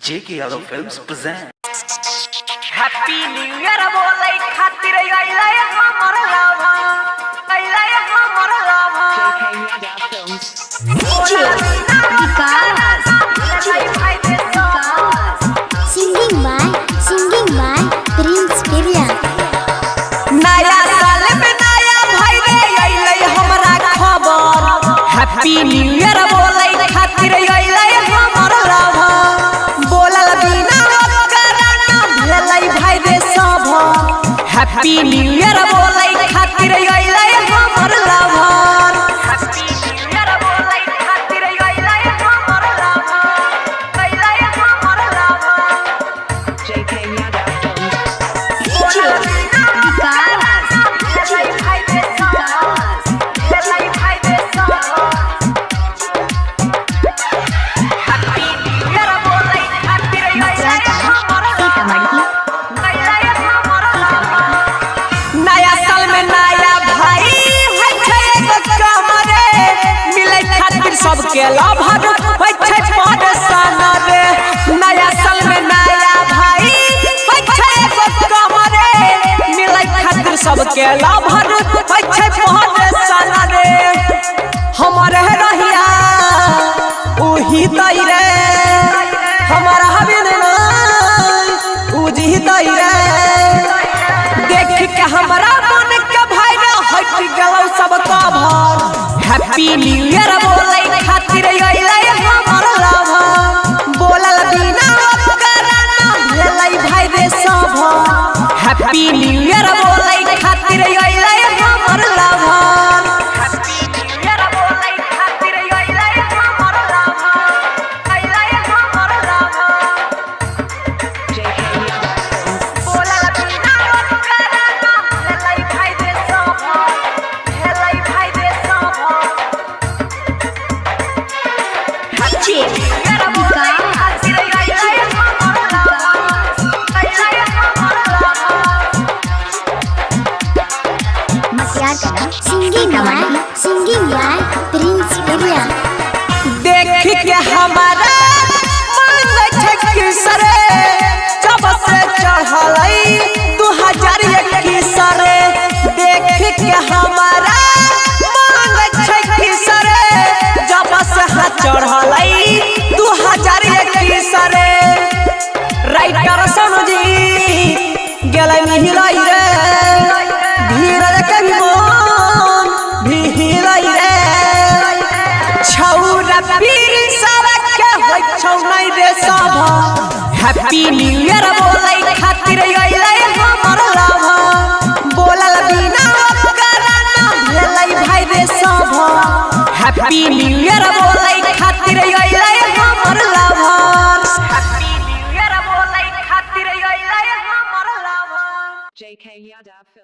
J.K. Yadav Films present Happy New Year बोले खातिर आइला हमर लाभा आइला हमर लाभा Singing by Prince Pirya. नया साल में नया भाई रे आइला हमरा खबर Happy New Year बोले खातिर आइला हमर लाभा बोलल बिना कराना भेलै भाई रे सब Happy New Year बोले खातिर आइला हमर लाभा Happy New Year बोले खातिर आइला हमर लाभा आइला हमर लाभा J.K. Yadav Films. नया साल में नया भाई है मिले खातिर सबके लाभर होइ छै परेशान रे नया साल में नया भाई मिले खातिर सबके लाभर होइ छै परेशान रे हमारे रहिया उही दई रे हमारा हबिन उजी दई रे देख के हमरा मन के भाई रे हट गेलौ सब कभर हैप्पी न्यू ईयर बोले खातिर आइला हमर लाभा बोलल बिना कराना भेलै भाई रे सब हैप्पी न्यू ईयर बोले खातिर आइला हमर लाभा हैप्पी न्यू ईयर बोले खातिर आइला हमर लाभा आइला हमर लाभा J.K. Yadav Films. बोलल बिना कराना भेलै भाई रे सब भेलै भाई रे सब हैप्पी न्यू ईयर बोले खातिर आइला हमर लाभा आइला हमर लाभा Singing by Prince Pirya. देख के हमारा मन छै किसरे जब से चढ़लै 2021 रे देख के हमारा मन छै किसरे जब से चढ़लै 2021 रे राइटर समझी गेलै मिहिलै रे धीरज कभी मन भी हिलै रे छौरा पीर सबक होइ छौ नै रे सब हैप्पी न्यू ईयर बोले खातिर आइला हमर लाभा बोलल बिना कराना भेलै भाई रे सब हैप्पी न्यू ईयर बोले खातिर आइला हमर लाभा हैप्पी न्यू ईयर बोले खातिर आइला हमर लाभा J.K. Yadav Films.